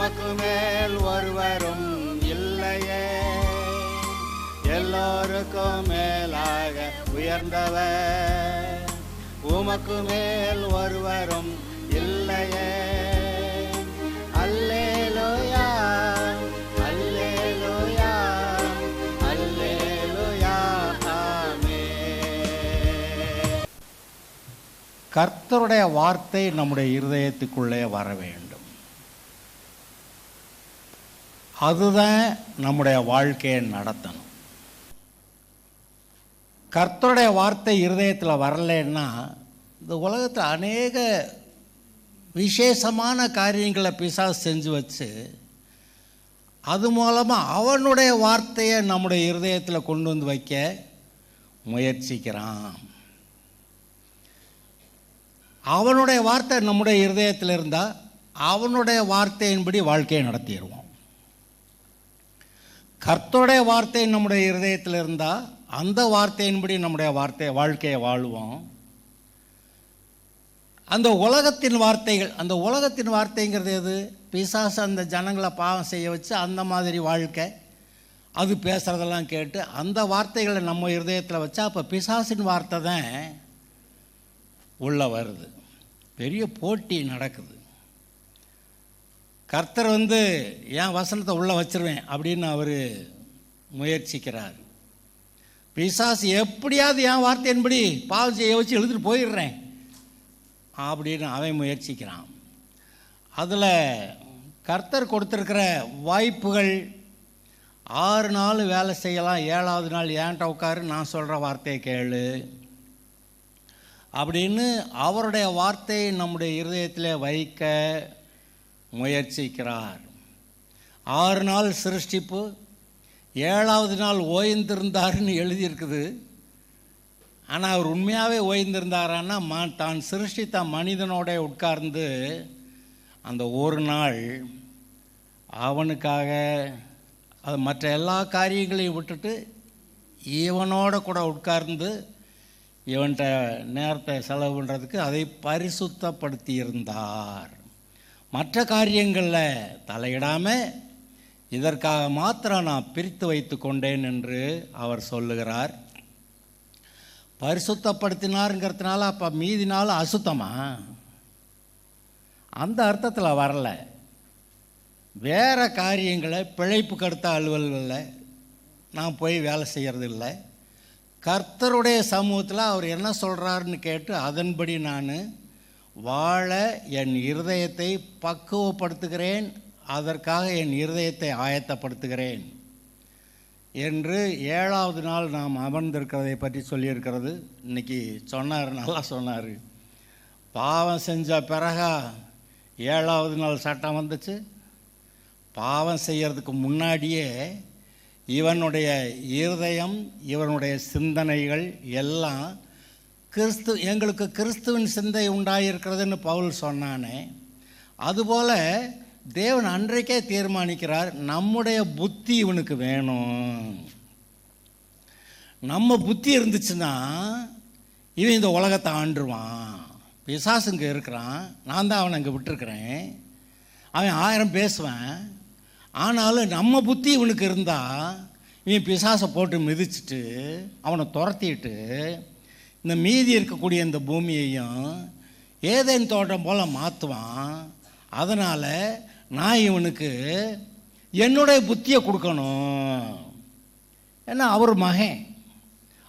உமக்கு மேல் ஒருவரும் இல்லையே, எல்லோருக்கும் மேலாக உயர்ந்தவர். உமக்கு மேல் ஒருவரும் இல்லையே. அல்லேலூயா, அல்லேலூயா, அல்லேலூயா, ஆமென். கர்த்தருடைய வார்த்தை நம்முடைய இருதயத்துக்குள்ளே வர வேண்டும். அதுதான் நம்முடைய வாழ்க்கையை நடத்தணும். கர்த்தருடைய வார்த்தை இருதயத்தில் வரலைன்னா இந்த உலகத்தில் அநேக விசேஷமான காரியங்களை பிசாசு செஞ்சு வச்சு அது மூலமாக அவனுடைய வார்த்தையை நம்முடைய இருதயத்தில் கொண்டு வந்து வைக்க முயற்சிக்கிறான். அவனுடைய வார்த்தை நம்முடைய இருதயத்தில் இருந்தால் அவனுடைய வார்த்தையின்படி வாழ்க்கையை நடத்திடுவோம். கர்த்தருடைய வார்த்தை நம்முடைய இருதயத்தில் இருந்தால் அந்த வார்த்தையின்படி நம்முடைய வாழ்க்கையை வாழுவோம். அந்த உலகத்தின் வார்த்தைகள், அந்த உலகத்தின் வார்த்தைங்கிறது எது? பிசாசு அந்த ஜனங்களை பாவம் செய்ய வச்சு அந்த மாதிரி வாழ்க்கை, அது பேசுகிறதெல்லாம் கேட்டு அந்த வார்த்தைகளை நம்ம இருதயத்தில் வச்சா அப்போ பிசாசின் வார்த்தை தான் உள்ளே வருது. பெரிய போட்டி நடக்குது. கர்த்தர் என் வசனத்தை உள்ளே வச்சிருவேன் அப்படின்னு அவர் முயற்சிக்கிறார். பிசாசு எப்படியாவது என் வார்த்தையின்படி பாவம் செய்ய வச்சு எழுதிட்டு போயிடுறேன் அப்படின்னு அவன் முயற்சிக்கிறான். அதில் கர்த்தர் கொடுத்துருக்கிற வாய்ப்புகள் 6 நாள் வேலை செய்யலாம், 7வது நாள் ஏன்ட்ட உட்காரு, நான் சொல்கிற வார்த்தையை கேளு அப்படின்னு அவருடைய வார்த்தையை நம்முடைய இருதயத்தில் வைக்க முயற்சிக்கிறார். 6 நாள் சிருஷ்டிப்பு, 7வது நாள் ஓய்ந்திருந்தாருன்னு எழுதியிருக்குது. ஆனால் அவர் உண்மையாகவே ஓய்ந்திருந்தாரான்னா தான் சிருஷ்டித்த மனிதனோட உட்கார்ந்து அந்த ஒரு நாள் அவனுக்காக அது மற்ற எல்லா காரியங்களையும் விட்டுட்டு இவனோட கூட உட்கார்ந்து இவன்கிட்ட நேரத்தை செலவு பண்ணுறதுக்கு அதை பரிசுத்தப்படுத்தி இருந்தார். மற்ற காரியங்களில் தலையிடாமல் இதற்காக மாத்திரம் நான் பிரித்து வைத்து கொண்டேன் என்று அவர் சொல்லுகிறார். பரிசுத்தப்படுத்தினாருங்கிறதுனால அப்போ மீதி நாள் அசுத்தமா? அந்த அர்த்தத்தில் வரல. வேறு காரியங்களை பிழைப்புக்கு அடுத்த அலுவல்களில் நான் போய் வேலை செய்கிறது இல்லை. கர்த்தருடைய சமூகத்தில் அவர் என்ன சொல்கிறாருன்னு கேட்டு அதன்படி நான் வாழ என் இருதயத்தை பக்குவப்படுத்துகிறேன், அதற்காக என் இருதயத்தை ஆயத்தப்படுத்துகிறேன் என்று 7வது நாள் நாம் அமர்ந்திருக்கிறதை பற்றி சொல்லியிருக்கிறது. இன்றைக்கி சொன்னார், நல்லா சொன்னார். பாவம் செஞ்ச பிறகா 7வது நாள் சட்டம் வந்துச்சு? பாவம் செய்கிறதுக்கு முன்னாடியே இவனுடைய இருதயம், இவனுடைய சிந்தனைகள் எல்லாம் எங்களுக்கு கிறிஸ்துவின் சிந்தை உண்டாயிருக்கிறதுன்னு பவுல் சொன்னானே, அதுபோல் தேவன் அன்றைக்கே தீர்மானிக்கிறார் நம்முடைய புத்தி இவனுக்கு வேணும். நம்ம புத்தி இருந்துச்சுன்னா இவன் இந்த உலகத்தை ஆண்டுருவான். பிசாசுங்க இருக்கிறான், நான் தான் அவனை அங்கே விட்டுருக்கிறேன். அவன் 1000 பேசுவேன். ஆனாலும் நம்ம புத்தி இவனுக்கு இருந்தால் இவன் பிசாசை போட்டு மிதிச்சுட்டு அவனை துரத்திட்டு இந்த மீதி இருக்கக்கூடிய இந்த பூமியையும் ஏதேன் தோட்டம் போல் மாற்றுவான். அதனால் நான் இவனுக்கு என்னுடைய புத்தியை கொடுக்கணும். ஏன்னா அவர் மகன்,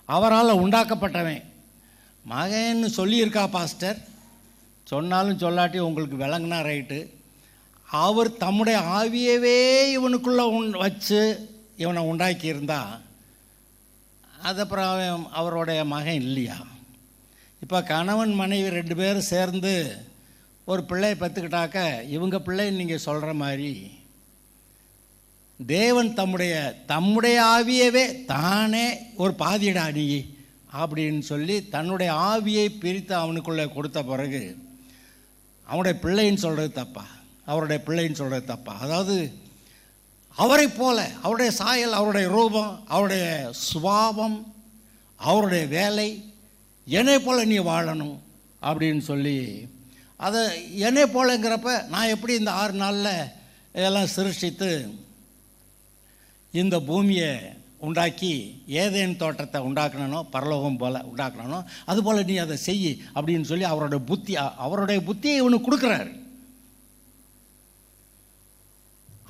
அவரால் உண்டாக்கப்பட்டவன். மகன்னு சொல்லியிருக்கா பாஸ்டர், சொன்னாலும் சொல்லாட்டி உங்களுக்கு விளங்குனா ரைட்டு. அவர் தம்முடைய ஆவியவே இவனுக்குள்ளே வச்சு இவனை உண்டாக்கியிருந்தா அது அப்புறம் அவருடைய மகன் இல்லையா? இப்போ கணவன் மனைவி 2 பேரும் சேர்ந்து ஒரு பிள்ளையை பெற்றுக்கிட்டாக்க இவங்க பிள்ளைன்னு நீங்கள் சொல்கிற மாதிரி தேவன் தம்முடைய ஆவியவே தானே ஒரு பாதியடா நீ அப்படின்னு சொல்லி தன்னுடைய ஆவியை பிரித்து அவனுக்குள்ளே கொடுத்த பிறகு அவனுடைய பிள்ளைன்னு சொல்கிறது தப்பா? அவருடைய பிள்ளைன்னு சொல்கிறது தப்பா? அதாவது அவரை போல அவருடைய சாயல், அவருடைய ரூபம், அவருடைய சுபாவம், அவருடைய வேலை என்னை போல் நீ வாழணும் அப்படின்னு சொல்லி அதை என்னை போலங்கிறப்ப நான் எப்படி இந்த 6 நாளில் இதெல்லாம் சிருஷ்டித்து இந்த பூமியை உண்டாக்கி ஏதேன் தோட்டத்தை உண்டாக்கணும், பரலோகம் போல் உண்டாக்கணும், அதுபோல் நீ அதை செய் அப்படின்னு சொல்லி அவருடைய புத்தியை இவனுக்கு கொடுக்குறாரு.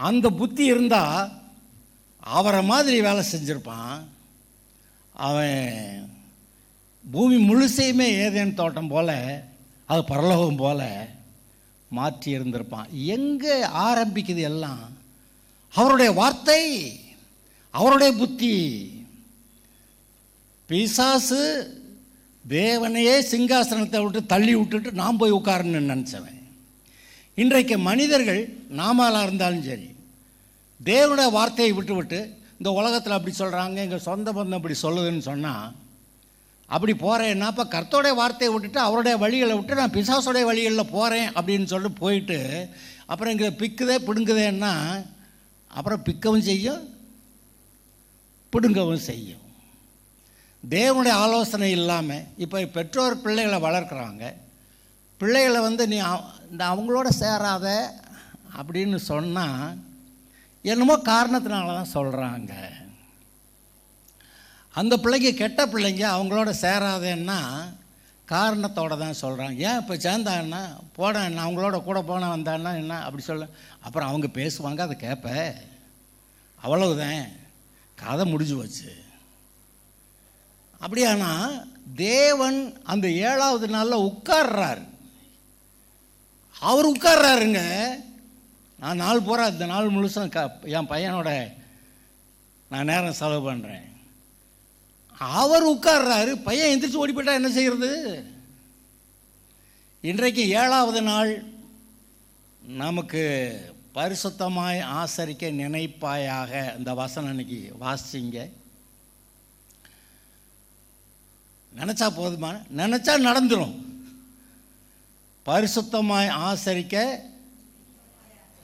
அந்த புத்தி இருந்தால் அவரை மாதிரி வேலை செஞ்சுருப்பான். அவன் பூமி முழுசையுமே ஏதேன் தோட்டம் போல் அது பரலோகம் போல் மாற்றி இருந்திருப்பான். எங்கே ஆரம்பிக்குது எல்லாம்? அவருடைய வார்த்தை, அவருடைய புத்தி. பிசாசு தேவனையே சிங்காசனத்தை விட்டு தள்ளி விட்டுட்டு நான் போய் உட்காரணுன்னு நினச்சவன். இன்றைக்கு மனிதர்கள் நாமளாக இருந்தாலும் சரி, தேவனுடைய வார்த்தையை விட்டு இந்த உலகத்தில் அப்படி சொல்கிறாங்க, எங்கள் சொந்த பந்தம் அப்படி சொல்லுதுன்னு சொன்னால் அப்படி போகிறேன்னா அப்போ கர்த்தருடைய வார்த்தையை விட்டுட்டு அவருடைய வழிகளை விட்டு நான் பிசாசுடைய வழிகளில் போகிறேன் அப்படின்னு சொல்லிட்டு போயிட்டு அப்புறம் இங்கே பிக்குதே பிடுங்குதேன்னா அப்புறம் பிக்கவும் செய்யும், பிடுங்கவும் செய்யும். தேவனுடைய ஆலோசனை இல்லாமல் இப்போ பெற்றோர் பிள்ளைகளை வளர்க்குறாங்க. பிள்ளைகளை நீ இந்த அவங்களோட சேராத அப்படின்னு சொன்னால் என்னமோ காரணத்தினால தான் சொல்கிறாங்க. அந்த பிள்ளைங்க கெட்ட பிள்ளைங்க அவங்களோட சேராதேன்னா காரணத்தோடு தான் சொல்கிறாங்க. ஏன் இப்போ சேர்ந்தான்னா போட என்ன, அவங்களோட கூட போனால் வந்தான்னா என்ன அப்படி சொல்ல, அப்புறம் அவங்க பேசுவாங்க, அதை கேட்ப, அவ்வளவுதான், கதை முடிஞ்சு வச்சு. அப்படியானா தேவன் அந்த 7வது நாளில் உட்கார்றாரு. அவர் உட்கார்றாருங்க. நான் நாள் பூரா இந்த நாள் முழுசும் என் பையனோட நான் நேரம் செலவு பண்ணுறேன். அவர் உட்கார்றாரு, பையன் எந்திரிச்சு ஓடி போயிட்டா என்ன செய்கிறது? இன்றைக்கு 7வது நாள் நமக்கு பரிசுத்தமாய் ஆசரிக்க நினைப்பாயாக இந்த வசனம் அன்னைக்கு வாசிங்க. நினச்சா போதுமா? நினச்சா நடந்துடும். பரிசுத்தமாய் ஆசரிக்க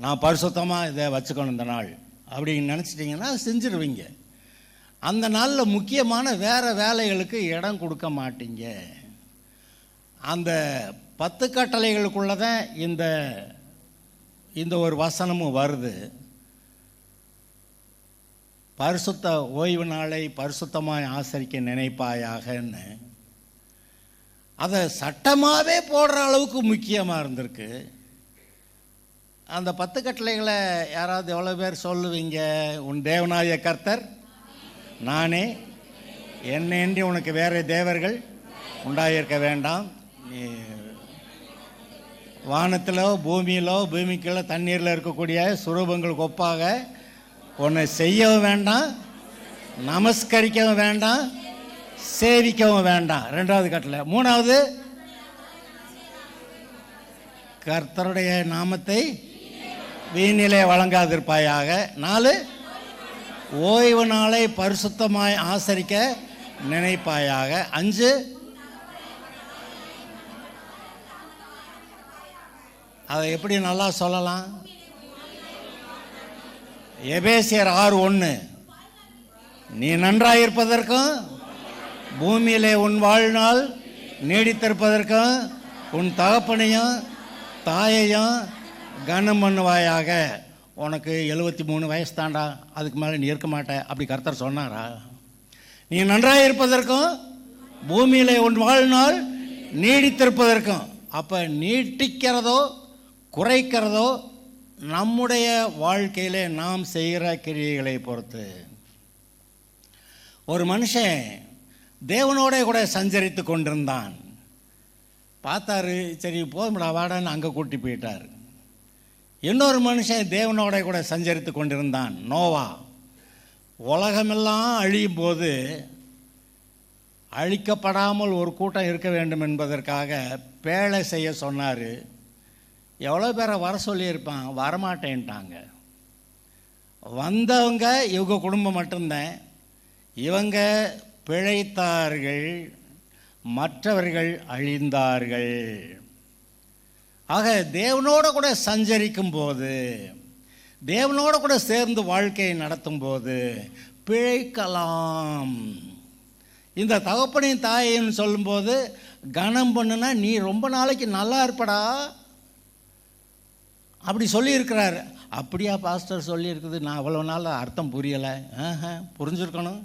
நான் பரிசுத்தமாக இதை வச்சுக்கணும் இந்த நாள் அப்படின்னு நினச்சிட்டிங்கன்னா செஞ்சிருவீங்க. அந்த நாளில் முக்கியமான வேறு வேலைகளுக்கு இடம் கொடுக்க மாட்டீங்க. அந்த 10 கட்டளைகளுக்குள்ளே தான் இந்த ஒரு வசனமும் வருது. பரிசுத்த ஓய்வு நாளை பரிசுத்தமாய் ஆசரிக்க நினைப்பாயாகன்னு அதை சட்டமாகவே போடுற அளவுக்கு முக்கியமாக இருந்திருக்கு. அந்த 10 கட்டளைகளை யாராவது எவ்வளோ பேர் சொல்லுவீங்க? உன் தேவனாகிய கர்த்தர் நானே, என்னையன்றி உனக்கு வேறு தேவர்கள் உண்டாயிருக்க வேண்டாம், நீ வானத்திலோ பூமியிலோ பூமிக்குள்ள தண்ணீரில் இருக்கக்கூடிய சுரூபங்களுக்கு ஒப்பாக உன்னை செய்யவும் வேண்டாம், நமஸ்கரிக்கவும் வேண்டாம், சேவிக்கவும் வேண்டாம். 2வது கட்டளை. 3வது கர்த்தருடைய நாமத்தை வீணிலே வழங்காதிருப்பாயாக. 4 ஓய்வு நாளை பரிசுத்தமாய் ஆசரிக்க நினைப்பாயாக. 5 அதை எப்படி நல்லா சொல்லலாம்? எபேசியர் 6:1 நீ நன்றாயிருப்பதற்கும் பூமியிலே உன் வாழ்நாள் நீடித்திருப்பதற்கும் உன் தகப்பனையும் தாயையும் கனம் பண்ணுவாயாக. உனக்கு 73 வயசு தாண்டா, அதுக்கு மேலே நீ இருக்க மாட்ட அப்படி கர்த்தர் சொன்னாரா? நீ நன்றாக இருப்பதற்கும் பூமியிலே உன் வாழ்நாள் நீடித்திருப்பதற்கும். அப்போ நீட்டிக்கிறதோ குறைக்கிறதோ நம்முடைய வாழ்க்கையிலே நாம் செய்கிற கிரியைகளை பொறுத்து. ஒரு மனுஷன் தேவனோட கூட சஞ்சரித்து கொண்டிருந்தான். பார்த்தாரு, சரி போதும்டா வாடான்னு அங்கே கூட்டி போயிட்டார். இன்னொரு மனுஷன் தேவனோட கூட சஞ்சரித்து கொண்டிருந்தான், நோவா. உலகமெல்லாம் அழியும் போது அழிக்கப்படாமல் ஒரு கூட்டம் இருக்க வேண்டும் என்பதற்காக பேழை செய்ய சொன்னார். எவ்வளோ பேரை வர சொல்லியிருப்பான், வரமாட்டேன்ட்டாங்க. வந்தவங்க இவங்க குடும்பம் மட்டும்தான். இவங்க பிழைத்தார்கள், மற்றவர்கள் அழிந்தார்கள். ஆக தேவனோட கூட சஞ்சரிக்கும் போது, தேவனோட கூட சேர்ந்து வாழ்க்கையை நடத்தும் போது பிழைக்கலாம். இந்த தகப்பனையும் தாயையும் சொல்லும்போது கனம் பண்ணுனா நீ ரொம்ப நாளைக்கு நல்லா இருப்படா அப்படி சொல்லியிருக்கிறாரு. அப்படியா பாஸ்டர் சொல்லியிருக்குது, நான் அவ்வளோ நாள் அர்த்தம் புரியலை. புரிஞ்சிருக்கணும்.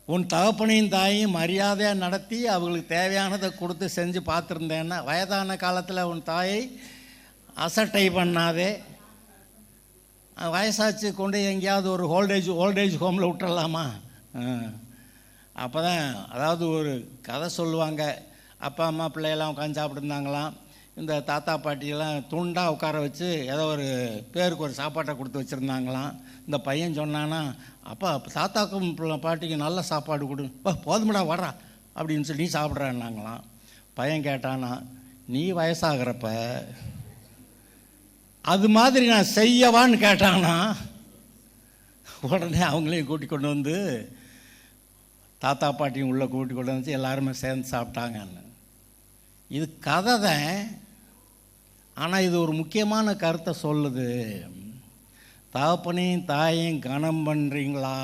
உன் தகப்பனையும் தாயையும் மரியாதையாக நடத்தி அவங்களுக்கு தேவையானதை கொடுத்து செஞ்சு பார்த்துருந்தேன்னா, வயதான காலத்தில் உன் தாயை அசட்டை பண்ணாதே, வயசாச்சு கொண்டு எங்கேயாவது ஒரு ஓல்டேஜ் ஹோமில் விட்டுறலாமா? அப்போ தான், அதாவது ஒரு கதை சொல்லுவாங்க, அப்பா அம்மா பிள்ளையெல்லாம் உட்காந்து சாப்பிட்டுருந்தாங்களாம். இந்த தாத்தா பாட்டியெல்லாம் துண்டாக உட்கார வச்சு ஏதோ ஒரு பேருக்கு ஒரு சாப்பாட்டை கொடுத்து வச்சுருந்தாங்களாம். இந்த பையன் சொன்னான்னா, அப்பா தாத்தாக்கும் பாட்டிக்கு நல்ல சாப்பாடு கொடு, போதுமடா வர்றா அப்படின்னு சொல்லி சாப்பிட்றான்னாங்களாம். பையன் கேட்டானா, நீ வயசாகிறப்ப அது மாதிரி நான் செய்யவான்னு கேட்டானா, உடனே அவங்களையும் கூட்டி கொண்டு வந்து தாத்தா பாட்டியும் உள்ளே கூட்டி கொண்டு வந்து எல்லாருமே சேர்ந்து சாப்பிட்டாங்கன்னு. இது கதை தான், ஆனால் இது ஒரு முக்கியமான கருத்தை சொல்லுது. தகப்பனையும் தாயையும் கனம் பண்ணுறீங்களா?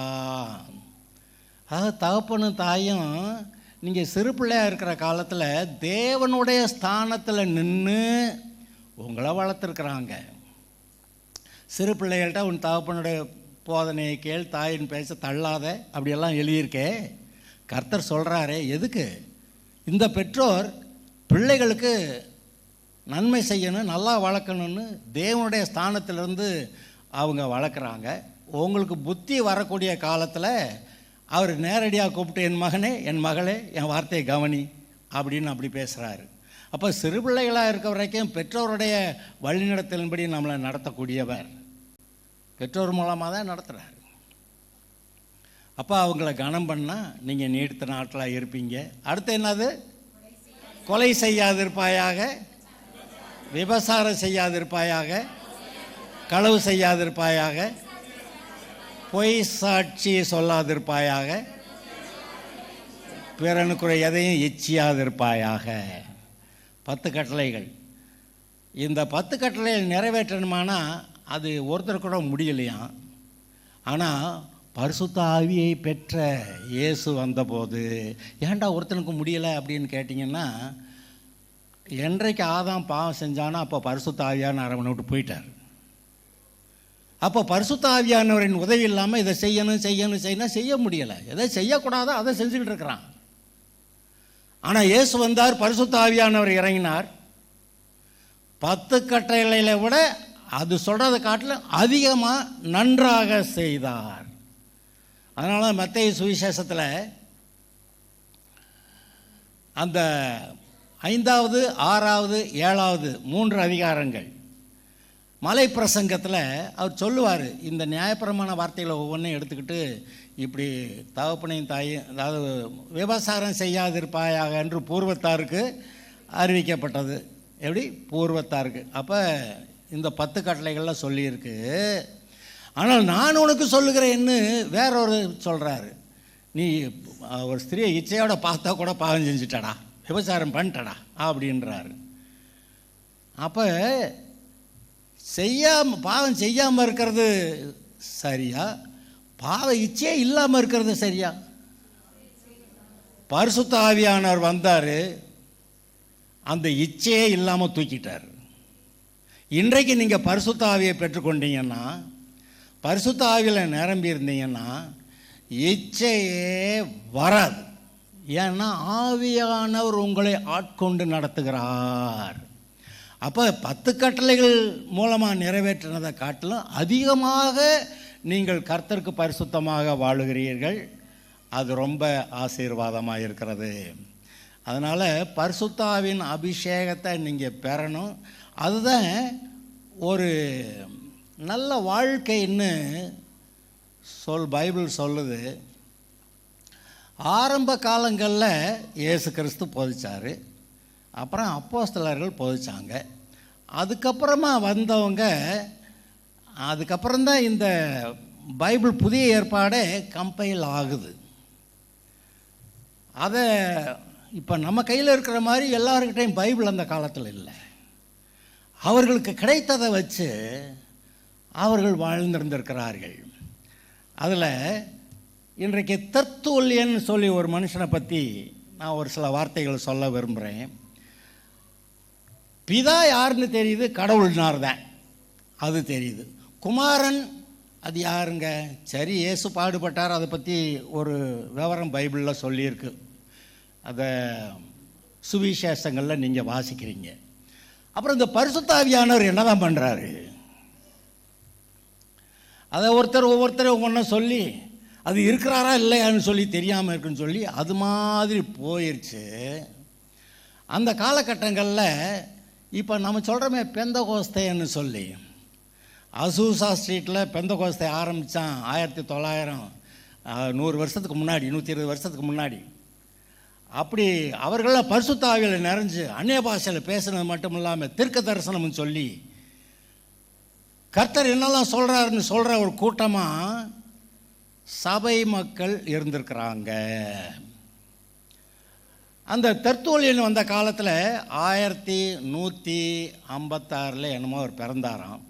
அதாவது தகப்பனும் தாயும் நீங்கள் சிறு பிள்ளையாக இருக்கிற காலத்தில் தேவனுடைய ஸ்தானத்தில் நின்று உங்களை வளர்த்துருக்குறாங்க. சிறு பிள்ளைகள்கிட்ட உன் தகப்பனுடைய போதனையை கேள், தாயின் பேச தள்ளாத அப்படியெல்லாம் எழுதியிருக்கே. கர்த்தர் சொல்கிறாரே, எதுக்கு? இந்த பெற்றோர் பிள்ளைகளுக்கு நன்மை செய்யணும், நல்லா வளர்க்கணும்னு தேவனுடைய ஸ்தானத்திலிருந்து அவங்க வளர்க்குறாங்க. உங்களுக்கு புத்தி வரக்கூடிய காலத்தில் அவர் நேரடியாக கூப்பிட்டு, என் மகனே என் மகளே என் வார்த்தையை கவனி அப்படின்னு அப்படி பேசுகிறாரு. அப்போ சிறு பிள்ளைகளாக இருக்க வரைக்கும் பெற்றோருடைய வழிநடத்தலின்படி நம்மளை நடத்தக்கூடியவர் பெற்றோர் மூலமாக தான் நடத்துகிறார். அப்போ அவங்கள கனம் பண்ணால் நீங்கள் நீடித்த நாட்களாக இருப்பீங்க. அடுத்து என்னது? கொலை செய்யாதிருப்பாயாக, விபசாரம் செய்யாதிருப்பாயாக, களவு செய்யாதிருப்பாயாக, பொய் சாட்சி சொல்லாதிருப்பாயாக, பிறனுக்குறை எதையும் இச்சியாதிருப்பாயாக. 10 கட்டளைகள். இந்த 10 கட்டளைகள் நிறைவேற்றணுமானா அது ஒருத்தர் கூட முடியலையாம். ஆனால் பரிசுத்த ஆவியை பெற்ற இயேசு வந்தபோது, ஏன்டா ஒருத்தனுக்கு முடியலை அப்படின்னு கேட்டிங்கன்னா, என்றைக்கு ஆதாம் பாவம் செஞ்சானோ அப்போ பரிசுத்த ஆவியானவர் அவனை விட்டு போயிட்டார். அப்போ பரிசுத்த ஆவியானவரின் உதவி இல்லாமல் இதை செய்யணும் செய்ய முடியலை. எதை செய்யக்கூடாதோ அதை செஞ்சுக்கிட்டு இருக்கிறான். ஆனால் இயேசு வந்தார், பரிசுத்த ஆவியானவர் இறங்கினார். 10 கட்டளைகளை விட அது சொல்கிறத காட்டிலும் அதிகமாக நன்றாக செய்தார். அதனால மத்தேயு சுவிசேஷத்தில் அந்த 5வது 6வது 7வது 3 அதிகாரங்கள் மலை பிரசங்கத்தில் அவர் சொல்லுவார், இந்த நியாயப்பிரமாண வார்த்தைகளை ஒவ்வொன்றையும் எடுத்துக்கிட்டு இப்படி தகப்பனையும் தாயும், அதாவது விபசாரம் செய்யாதிருப்பாயாக என்று பூர்வத்தாருக்கு அறிவிக்கப்பட்டது. எப்படி? பூர்வத்தாருக்கு. அப்போ இந்த 10 கட்டளைகள்லாம் சொல்லியிருக்கு. ஆனால் நான் உனக்கு சொல்லுகிறேன்னு வேறொரு சொல்கிறாரு, நீ ஒரு ஸ்திரியை இச்சையோட பார்த்தா கூட பாவம் செஞ்சுட்டடா, விபசாரம் பண்ணிட்டடா அப்படின்றாரு. அப்போ பாவம் செய்யாமல் இருக்கிறது சரியா, பாவ இச்சையே இல்லாமல் இருக்கிறது சரியா? பரிசுத்த ஆவியானவர் வந்தார், அந்த இச்சையே இல்லாமல் தூக்கிட்டார். இன்றைக்கு நீங்கள் பரிசுத்த ஆவியை பெற்றுக்கொண்டீங்கன்னா, பரிசுத்த ஆவியில் நிரம்பி இருந்தீங்கன்னா இச்சையே வராது. ஏன்னா ஆவியானவர் உங்களை ஆட்கொண்டு நடத்துகிறார். அப்போ 10 கட்டளைகள் மூலமாக நிறைவேற்றினதை காட்டிலும் அதிகமாக நீங்கள் கர்த்தருக்கு பரிசுத்தமாக வாழுகிறீர்கள். அது ரொம்ப ஆசீர்வாதமாக இருக்கிறது. அதனால் பரிசுத்தாவின் அபிஷேகத்தை நீங்கள் பெறணும். அதுதான் ஒரு நல்ல வாழ்க்கைன்னு பைபிள் சொல்லுது. ஆரம்ப காலங்களில் இயேசு கிறிஸ்து போதிச்சார், அப்புறம் அப்போஸ்தலர்கள் போதிச்சாங்க. அதுக்கப்புறமா வந்தவங்க, அதுக்கப்புறம்தான் இந்த பைபிள் புதிய ஏற்பாடே கம்பைல் ஆகுது. அதை இப்போ நம்ம கையில் இருக்கிற மாதிரி எல்லாருக்கிட்டையும் பைபிள் அந்த காலத்தில் இல்லை. அவர்களுக்கு கிடைத்ததை வச்சு அவர்கள் வாழ்ந்திருந்திருக்கிறார்கள். அதில் இன்றைக்கு தெர்த்துல்லியன் சொல்லி ஒரு மனுஷனை பற்றி நான் ஒரு சில வார்த்தைகள் சொல்ல விரும்புகிறேன். பிதா யாருன்னு தெரியுது, கடவுள்னார் தான் அது தெரியுது. குமாரன் அது யாருங்க? சரி, இயேசு பாடுபட்டார், அதை பற்றி ஒரு விவரம் பைபிளில் சொல்லியிருக்கு, அதை சுவிசேஷங்களில் நீங்கள் வாசிக்கிறீங்க. அப்புறம் இந்த பரிசுத்த ஆவியானவர் என்ன தான் பண்ணுறாரு? அதை ஒவ்வொருத்தர் ஒவ்வொன்றா சொல்லி அது இருக்கிறாரா இல்லையான்னு சொல்லி தெரியாமல் இருக்குன்னு சொல்லி அது மாதிரி போயிடுச்சு. அந்த காலகட்டங்களில் இப்போ நம்ம சொல்கிறோமே பெந்தகோஸ்தேன்னு சொல்லி, அசூசா ஸ்ட்ரீட்டில் பெந்தகோஸ்தே ஆரம்பித்தான் 1900 100 வருஷத்துக்கு முன்னாடி, 120 வருஷத்துக்கு முன்னாடி. அப்படி அவர்களெல்லாம் பரிசுத்த ஆவியில் நிறைஞ்சு அந்நிய பாஷையில் பேசுனது மட்டும் இல்லாமல் தீர்க்க தரிசனம்னு சொல்லி கர்த்தர் என்னெல்லாம் சொல்கிறாருன்னு சொல்கிற ஒரு கூட்டமாக சபை மக்கள் இருந்திருக்கிறாங்க. அந்த தெர்த்தூலியன் வந்த காலத்தில் 1156 என்னமோ அவர் பிறந்தாராம்.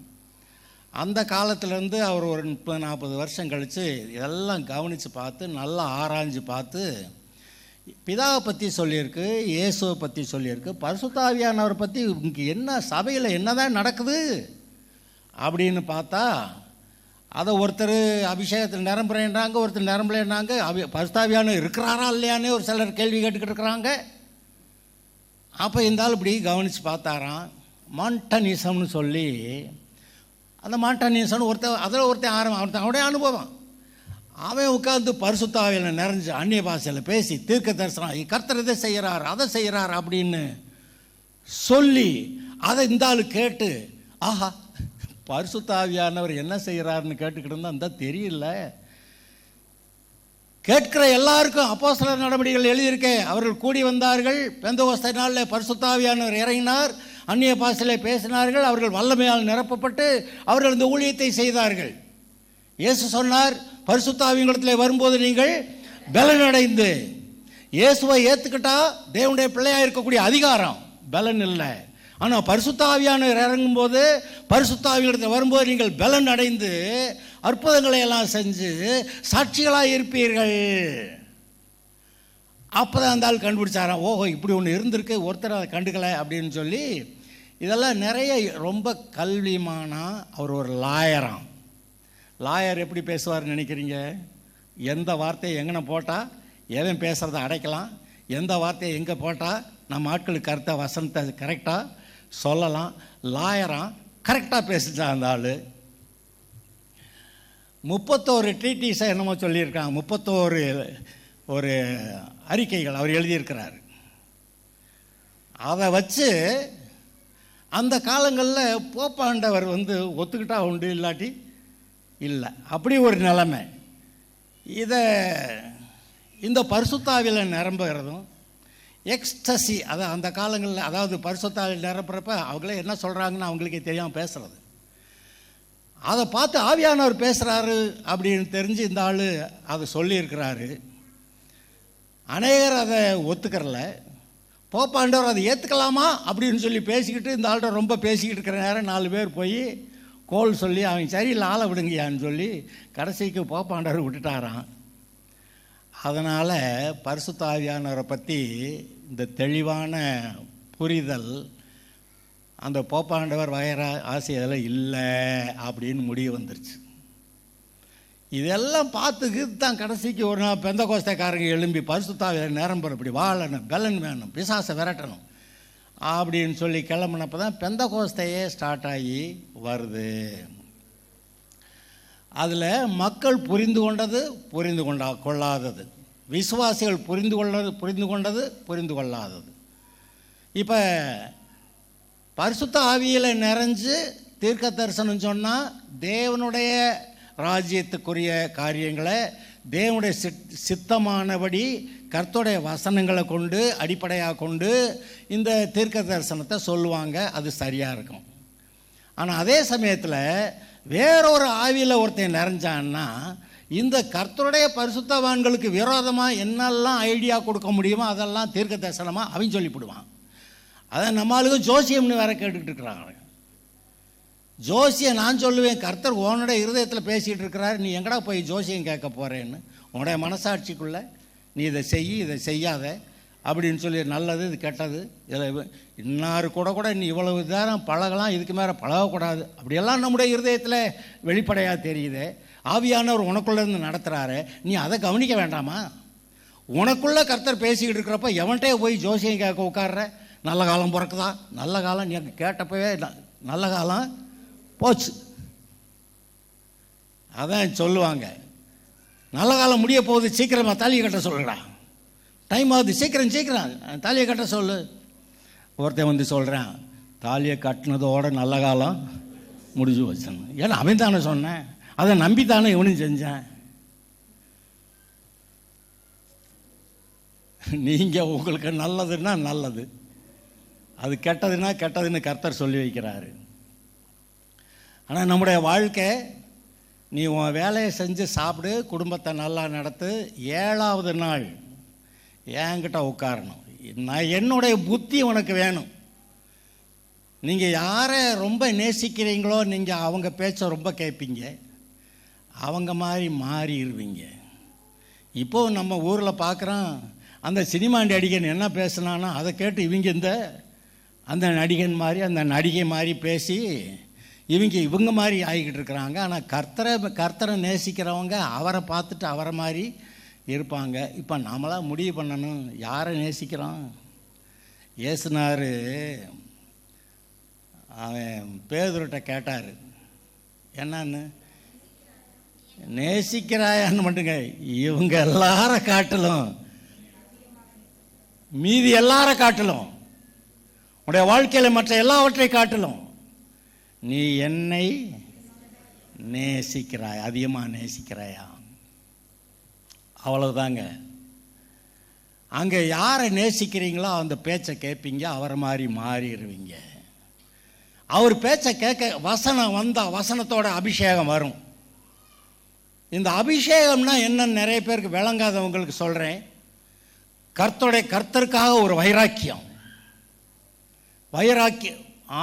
அந்த காலத்திலேருந்து அவர் ஒரு 30-40 வருஷம் கழித்து இதெல்லாம் கவனித்து பார்த்து நல்லா ஆராய்ஞ்சு பார்த்து பிதாவை பற்றி சொல்லியிருக்கு, இயேசுவை பற்றி சொல்லியிருக்கு, பரிசுத்த ஆவியானவரை பற்றி இங்கே என்ன சபையில் என்ன தான் நடக்குது அப்படின்னு பார்த்தா அதை ஒருத்தர் அபிஷேகத்தில் நிரம்புறேன்றாங்க, ஒருத்தர் நிரம்பலைன்றாங்க. பரிசுத்த ஆவியானவர் இருக்கிறாரா இல்லையானே ஒரு சிலர் கேள்வி கேட்டுக்கிட்டு இருக்கிறாங்க. அப்போ இந்த ஆள் இப்படி கவனித்து பார்த்தாராம். மாண்டனிசம்னு சொல்லி, அந்த மாண்டனிசம்னு ஒருத்தன் அவனுடைய அனுபவம். அவன் உட்காந்து பரிசுத்த ஆவியில் நிறைஞ்சு அந்நிய பாஷையில் பேசி தீர்க்க தரிசனம் கர்த்தர் இதை செய்கிறார் அதை செய்கிறார் அப்படின்னு சொல்லி அதை இந்த ஆள் கேட்டு, ஆஹா பரிசுத்த ஆவியானவர் என்ன செய்கிறாருன்னு கேட்டுக்கிட்டு இருந்தால் அந்த தெரியல. கேட்கிற எல்லாருக்கும் அப்போஸ்தலர் நடவடிக்கைகள் எழுதியிருக்கேன். அவர்கள் கூடி வந்தார்கள், பெந்தகோஸ்தே நாளில் பரிசுத்த ஆவியானவர் இறங்கினார், அந்நிய பாஷையில் பேசினார்கள், அவர்கள் வல்லமையால் நிரப்பப்பட்டு அவர்கள் இந்த ஊழியத்தை செய்தார்கள். இயேசு சொன்னார், பரிசுத்த ஆவியினிடத்தில் வரும்போது நீங்கள் பலன் அடைந்து, இயேசுவை ஏற்றுக்கிட்டா தேவனுடைய பிள்ளையாக இருக்கக்கூடிய அதிகாரம், பலன் இல்லை. ஆனால் பரிசுத்த ஆவியானவர் இறங்கும்போது, பரிசுத்த ஆவியினிடத்தில் வரும்போது நீங்கள் பலன் அடைந்து அற்புதங்களை எல்லாம் செஞ்சு சாட்சிகளாக இருப்பீர்கள். அப்போ தான் அந்த ஆள் கண்டுபிடிச்சாராம், ஓஹோ இப்படி ஒன்று இருந்திருக்கு, ஒருத்தர் அதை கண்டுக்கலை அப்படின்னு சொல்லி. இதெல்லாம் நிறைய ரொம்ப கல்விமானா அவர் ஒரு லாயராம். லாயர் எப்படி பேசுவார்னு நினைக்கிறீங்க? எந்த வார்த்தையை எங்கன போட்டால் எவன் பேசுகிறத அடைக்கலாம், எந்த வார்த்தையை எங்கே போட்டால் நம்ம ஆட்களுக்கு கருத்தை வசனத்தை கரெக்டாக சொல்லலாம். லாயராக கரெக்டாக பேசிட்டான் அந்த ஆள். 31 ட்ரீட்டிஸை என்னமோ சொல்லியிருக்காங்க, 31 ஒரு அறிக்கைகள் அவர் எழுதியிருக்கிறார். அதை வச்சு அந்த காலங்களில் போப்பாண்டவர் ஒத்துக்கிட்டா உண்டு, இல்லாட்டி இல்லை, அப்படி ஒரு நிலைமை. இதை இந்த பரிசுத்தாவியில் நிரம்புகிறதும் எக்ஸ்டசி, அதை அந்த காலங்களில், அதாவது பரிசுத்தாவில் நிரப்புறப்ப அவங்களே என்ன சொல்கிறாங்கன்னு அவங்களுக்கே தெரியாமல் பேசுகிறது, அதை பார்த்து ஆவியானவர் பேசுகிறாரு அப்படின்னு தெரிஞ்சு இந்த ஆள் அதை சொல்லியிருக்கிறாரு. அநேகர் அதை ஒத்துக்கிறல. போப்பாண்டவர் அதை ஏற்றுக்கலாமா அப்படின்னு சொல்லி பேசிக்கிட்டு இந்த ஆள்கிட்ட ரொம்ப பேசிக்கிட்டு இருக்கிற நேரம் 4 பேர் போய் கோல் சொல்லி அவன் சரியில்லை ஆளை விடுங்கயான்னு சொல்லி கடைசிக்கு போப்பாண்டவர் விட்டுட்டாரான். அதனால் பரிசுத்த ஆவியானவரை பற்றி இந்த தெளிவான புரிதல் அந்த போப்பாண்டவர் வகைற ஆசையில் இல்லை அப்படின்னு முடிவு வந்துருச்சு. இதெல்லாம் பார்த்துக்கிட்டு தான் கடைசிக்கு ஒரு நாள் பெந்தகோஸ்தேக்காரங்க எழும்பி பரிசுத்த ஆவியில் நிரம்புற, இப்படி வாழணும், பலன் வேணும், பிசாசை விரட்டணும் அப்படின்னு சொல்லி கிளம்புனப்போ தான் பெந்தகோஸ்தையே ஸ்டார்ட் ஆகி வருது. அதில் மக்கள் புரிந்து கொள்ளாதது, விசுவாசிகள் புரிந்து கொள்ளாதது. இப்போ பரிசுத்த ஆவியில் நிறைஞ்சு தீர்க்க தரிசனம் சொன்னால் தேவனுடைய ராஜ்யத்துக்குரிய காரியங்களை தேவனுடைய சித்தமானபடி கர்த்தருடைய வசனங்களை கொண்டு அடிப்படையாக கொண்டு இந்த தீர்க்க தரிசனத்தை சொல்லுவாங்க, அது சரியாக இருக்கும். ஆனால் அதே சமயத்தில் வேறொரு ஆவியில் ஒருத்தன் நிறைஞ்சான்னா இந்த கர்த்தருடைய பரிசுத்தவான்களுக்கு விரோதமாக என்னெல்லாம் ஐடியா கொடுக்க முடியுமோ அதெல்லாம் தீர்க்க தரிசனமாக அவன் சொல்லிவிடுவான். அதை நம்மளுக்கு ஜோசியம்னு வேற கேட்டுக்கிட்டு இருக்கிறாங்க. ஜோசியை நான் சொல்லுவேன், கர்த்தர் உன்னுடைய இருதயத்தில் பேசிகிட்டு இருக்கிறார், நீ எங்கடா போய் ஜோசியம் கேட்க போகிறேன்னு. உன்னுடைய மனசாட்சிக்குள்ளே நீ இதை செய், இதை செய்யாத அப்படின்னு சொல்லி நல்லது இது கெட்டது இதில் இன்னாரு கூட நீ இவ்வளவு நேரம் பழகலாம், இதுக்கு மேலே பழகக்கூடாது அப்படியெல்லாம் நம்முடைய இருதயத்தில் வெளிப்படையாக தெரியுது. ஆவியானவர் உனக்குள்ளேருந்து நடத்துகிறாரு, நீ அதை கவனிக்க வேண்டாமா? உனக்குள்ளே கர்த்தர் பேசிக்கிட்டு இருக்கிறப்ப எவன்கிட்டே போய் ஜோசியம் கேட்க உட்கார்ற? நல்ல காலம் பிறக்குதா? நல்ல காலம் நீ கேட்டப்பவே நல்ல காலம் போச்சு. அதான் சொல்லுவாங்க, நல்ல காலம் முடிய போகுது, சீக்கிரமாக தாலியை கட்ட சொல்லுடா, டைம் ஆகுது, சீக்கிரம் தாலியை கட்ட சொல்லு. ஒருத்தன் வந்து சொல்கிறேன், தாலியை கட்டினதோட நல்ல காலம் முடிஞ்சு வச்சணும். ஏன்னா அவன் தானே சொன்னேன், அதை நம்பித்தானே இவனும் செஞ்சேன். நீங்கள் உங்களுக்கு நல்லதுன்னா நல்லது, அது கெட்டதுன்னா கெட்டதுன்னு கர்த்தர் சொல்லி வைக்கிறாரு. ஆனால் நம்முடைய வாழ்க்கை, நீ உன் வேலையை செஞ்சு சாப்பிடு, குடும்பத்தை நல்லா நடத்து, 7வது நாள் என்கிட்ட உட்காரணும். நான் என்னுடைய புத்தி உனக்கு வேணும். நீங்கள் யாரை ரொம்ப நேசிக்கிறீங்களோ நீங்கள் அவங்க பேச்சை ரொம்ப கேட்பீங்க, அவங்க மாதிரி மாறிடுவீங்க. இப்போது நம்ம ஊரில் பார்க்குறோம், அந்த சினிமா நடிகன் என்ன பேசுனான்னா அதை கேட்டு இவங்க அந்த நடிகன் மாதிரி அந்த நடிகை மாதிரி பேசி இவங்க மாதிரி ஆகிக்கிட்டு இருக்கிறாங்க. ஆனால் கர்த்தரை நேசிக்கிறவங்க அவரை பார்த்துட்டு அவரை மாதிரி இருப்பாங்க. இப்போ நாமளாக முடிவு பண்ணணும் யாரை நேசிக்கிறோம். ஏசுனார், அவன் பேதுருட்ட கேட்டார், என்னன்னு நேசிக்கிறாயான்னு மட்டுங்க, இவங்க எல்லார காட்டிலும் மீதி எல்லார காட்டிலும் உடைய வாழ்க்கையில் மற்ற எல்லாவற்றை காட்டிலும் நீ என்னை நேசிக்கிறாய், அதிகமாக நேசிக்கிறாயா? அவ்வளவுதாங்க. அங்கே யாரை நேசிக்கிறீங்களோ அந்த பேச்சை கேட்பீங்க, அவரை மாதிரி மாறிடுவீங்க. அவர் பேச்சை கேட்க வசனம் வந்தால் வசனத்தோட அபிஷேகம் வரும். இந்த அபிஷேகம்னா என்னன்னு நிறைய பேருக்கு விளங்காதவங்களுக்கு சொல்கிறேன். கர்த்தருக்காக ஒரு வைராக்கியம்.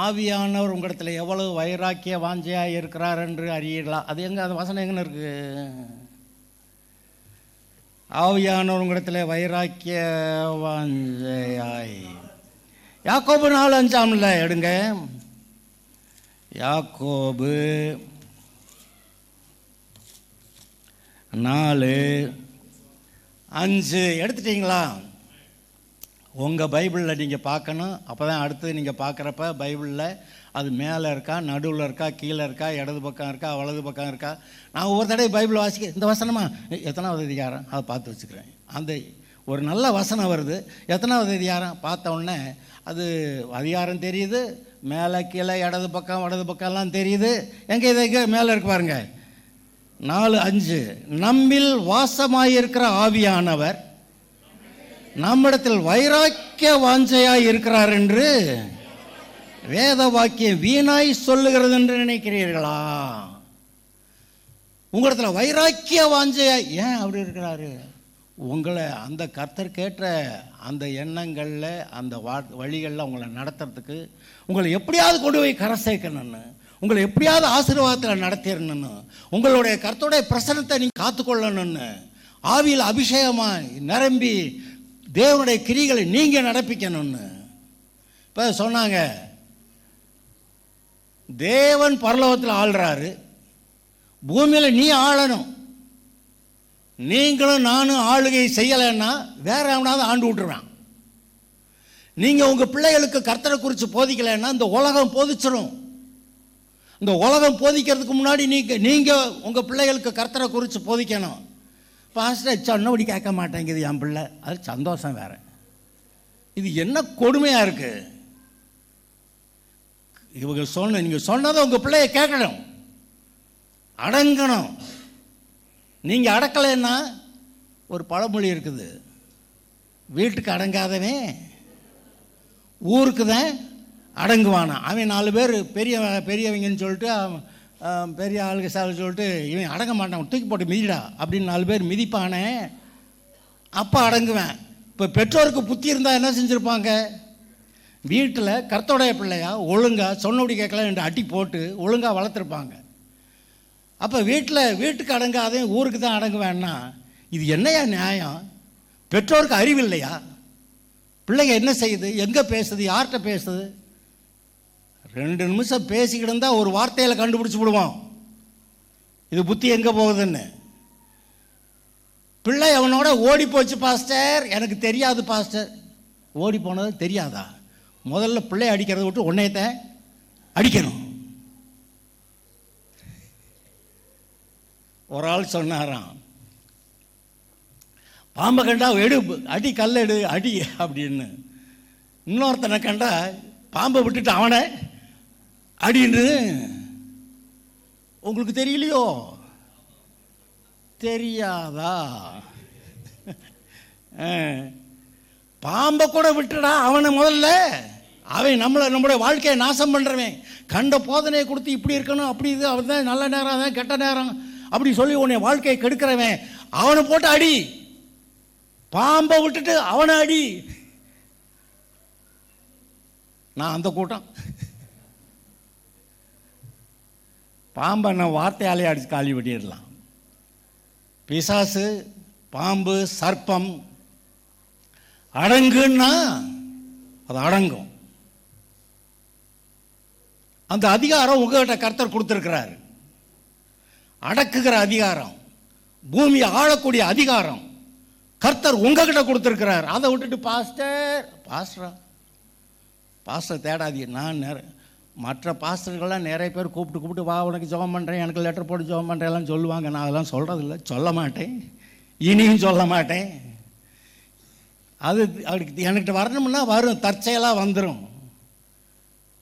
ஆவியானவர் உங்களிடத்தில் எவ்வளவு வைராக்கிய வாஞ்சையாக இருக்கிறார் என்று அறியலாம். அது எங்கே, அந்த வசனம் எங்கன்னு இருக்கு? ஆவியானவர் உங்களிடத்தில் வைராக்கிய வாஞ்சையாய், யாக்கோபு 4:5 எடுங்க. யாக்கோபு 4:5 எடுத்துட்டீங்களா? உங்கள் பைபிளில் நீங்கள் பார்க்கணும். அப்போ தான் அடுத்து நீங்கள் பார்க்குறப்ப பைபிளில் அது மேலே இருக்கா, நடுவில் இருக்கா, கீழே இருக்கா, இடது பக்கம் இருக்கா, வலது பக்கம் இருக்கா. நான் ஒவ்வொரு தடவை பைபிள் வாசிக்க இந்த வசனமா எத்தனாவது அதிகாரம் அதை பார்த்து வச்சுக்கிறேன். அந்த ஒரு நல்ல வசனம் வருது, எத்தனாவது அதிகாரம் பார்த்த உடனே அது அதிகாரம் தெரியுது, மேலே கீழே இடது பக்கம் வலது பக்கம்லாம் தெரியுது. எங்கே இதை மேலே இருக்கு பாருங்க, 4:5 நம்மில் வாசமாயிருக்கிற ஆவியானவர் நம்மிடத்தில் வைராக்கிய வாஞ்சையாய் இருக்கிறார் என்று வேத வாக்கியம் வீணாய் சொல்லுகிறது என்று நினைக்கிறீர்களா? உங்களிடத்தில் வைராக்கிய வாஞ்சையாய் ஏன் அப்படி இருக்கிறாரு? உங்களை அந்த கர்த்தர் கேட்ட அந்த எண்ணங்களில் அந்த வழிகளில் உங்களை நடத்துறதுக்கு, உங்களை எப்படியாவது கொண்டு போய் கரை சேர்க்கணும்னு, உங்களை எப்படியாவது ஆசீர்வாதத்தில் நடத்திடணும்னு, உங்களுடைய கர்த்தருடைய பிரசனத்தை நீங்கள் காத்துக்கொள்ளணும்னு, ஆவியில் அபிஷேகமாக நிரம்பி தேவனுடைய கிரிகளை நீங்கள் நடப்பிக்கணும்னு. இப்போ சொன்னாங்க, தேவன் பரலோகத்தில் ஆள்றாரு, பூமியில் நீ ஆளணும். நீங்களும் நானும் ஆளுகை செய்யலைன்னா வேற எவனாவது ஆண்டு விட்டுருவான். நீங்கள் உங்கள் பிள்ளைகளுக்கு கர்த்தரை குறித்து போதிக்கலைன்னா இந்த உலகம் போதிச்சிடும். இந்த உலகம் போதிக்கிறதுக்கு முன்னாடி நீங்கள் உங்கள் பிள்ளைகளுக்கு கர்த்தரை குறித்து போதிக்கணும். பாஸ்டர் சொன்னபடி கேட்க மாட்டேங்குது என் பிள்ளை, அது சந்தோஷம் வேற. இது என்ன கொடுமையாக இருக்கு? இவங்க நீங்கள் சொன்னதை உங்கள் பிள்ளைய கேட்கணும், அடங்கணும். நீங்கள் அடக்கலைன்னா ஒரு பழமொழி இருக்குது, வீட்டுக்கு அடங்காதவே ஊருக்கு தான் அடங்குவானா. அவன் 4 பேர் பெரியவங்கன்னு சொல்லிட்டு பெரிய ஆளுக்கு சாலை சொல்லிட்டு இவன் அடங்க மாட்டான், தூக்கி போட்டு மிதிடா அப்படின்னு 4 பேர் மிதிப்பானே, அப்போ அடங்குவேன். இப்போ பெற்றோருக்கு புத்தி இருந்தால் என்ன செஞ்சுருப்பாங்க? வீட்டில் கர்த்தருடைய பிள்ளையா ஒழுங்காக சொன்னபடி கேட்கலாம் என்று அட்டி போட்டு ஒழுங்காக வளர்த்துருப்பாங்க. அப்போ வீட்டுக்கு அடங்காதே ஊருக்கு தான் அடங்குவேன்னா இது என்னையா நியாயம்? பெற்றோருக்கு அறிவு இல்லையா? பிள்ளைங்க என்ன செய்யுது, எங்கே பேசுது, யார்கிட்ட பேசுது? 2 நிமிஷம் பேசிக்கிட்டு இருந்தால் ஒரு வார்த்தையில் கண்டுபிடிச்சி விடுவோம் இது புத்தி எங்கே போகுதுன்னு. பிள்ளை அவனோட ஓடி போச்சு பாஸ்டர், எனக்கு தெரியாது பாஸ்டர். ஓடி போனது தெரியாதா? முதல்ல பிள்ளை அடிக்கிறத விட்டு உன்னையத்தை அடிக்கணும். ஒரு ஆள் சொன்னாராம், பாம்பை கண்டா எடு, அடி, கல்லெடு, அடி அப்படின்னு. இன்னொருத்தனை கண்டா பாம்பை விட்டுட்டு அவனை அடின்னு. உங்களுக்கு தெரியலையோ? தெரியாதா? பாம்பை கூட விட்டுடா அவனை முதல்ல. அவன் நம்மளுடைய வாழ்க்கையை நாசம் பண்ணுறவன். கண்ட போதனையை கொடுத்து இப்படி இருக்கணும், அப்படி இது, அவன் தான் நல்ல நேரம், அதான் கெட்ட நேரம் அப்படி சொல்லி உன்னை வாழ்க்கையை கெடுக்கிறவன் அவனை போட்டு அடி. பாம்பை விட்டுட்டு அவனை அடி. நான் அந்த கூட்டம். பாம்பை நான் வார்த்தையாலே அடிச்சு காலி வெட்டிடலாம். பிசாசு, பாம்பு, சர்ப்பம் அடங்குன்னா அது அடங்கும். அந்த அதிகாரம் உங்ககிட்ட கர்த்தர் கொடுத்துருக்கிறார். அடக்குகிற அதிகாரம், பூமியை ஆளக்கூடிய அதிகாரம் கர்த்தர் உங்ககிட்ட கொடுத்துருக்கிறார். அதை விட்டுட்டு பாஸ்டர் தேடாதீங்க. நான் மற்ற பாஸ்டர்கள்லாம் நிறைய பேர் கூப்பிட்டு வா உனக்கு ஜெபம் பண்ணுறேன், எனக்கு லெட்டர் போட்டு ஜெபம் பண்ணுறேன் சொல்லுவாங்க. நான் அதெல்லாம் சொல்கிறதில்ல, சொல்ல மாட்டேன், இனியும் சொல்ல மாட்டேன். அது அவருக்கு என்கிட்ட வரணும்னா வரும், தற்செயலாக வந்துடும்.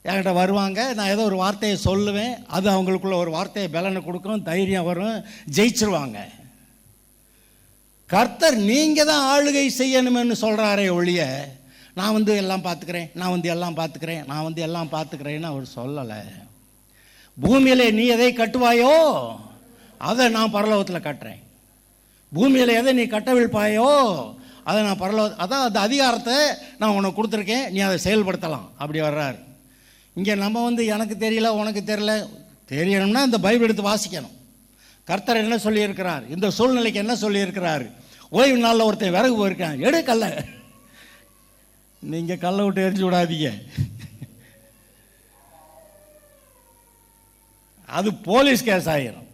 என்கிட்ட வருவாங்க, நான் ஏதோ ஒரு வார்த்தையை சொல்லுவேன், அது அவங்களுக்குள்ள ஒரு வார்த்தையை பலனை கொடுக்கும், தைரியம் வரும், ஜெயிச்சிருவாங்க. கர்த்தர் நீங்கள் தான் ஆளுகை செய்யணுமென்னு சொல்கிறாரே ஒழிய நான் எல்லாம் பார்த்துக்கிறேன், நான் எல்லாம் பார்த்துக்கிறேன்னு அவர் சொல்லலை. பூமியில் நீ எதை கட்டுவாயோ அதை நான் பரலோகத்தில் கட்டுறேன். பூமியில் எதை நீ கட்டவிழ்ப்பாயோ அதை நான் அதான் அந்த அதிகாரத்தை நான் உனக்கு கொடுத்துருக்கேன், நீ அதை செயல்படுத்தலாம். அப்படி வர்றார். இங்கே நம்ம எனக்கு தெரியல, உனக்கு தெரியணும்னா இந்த பைபிள் எடுத்து வாசிக்கணும். கர்த்தர் என்ன சொல்லியிருக்கிறார், இந்த சூழ்நிலைக்கு என்ன சொல்லியிருக்கிறார். ஓய்வு நாளில் ஒருத்தன் விறகு போயிருக்கான், எடு கல்லை. நீங்கள் கல்லை விட்டு எரிஞ்சு விடாதீங்க, அது போலீஸ் கேஸ் ஆகிரும்.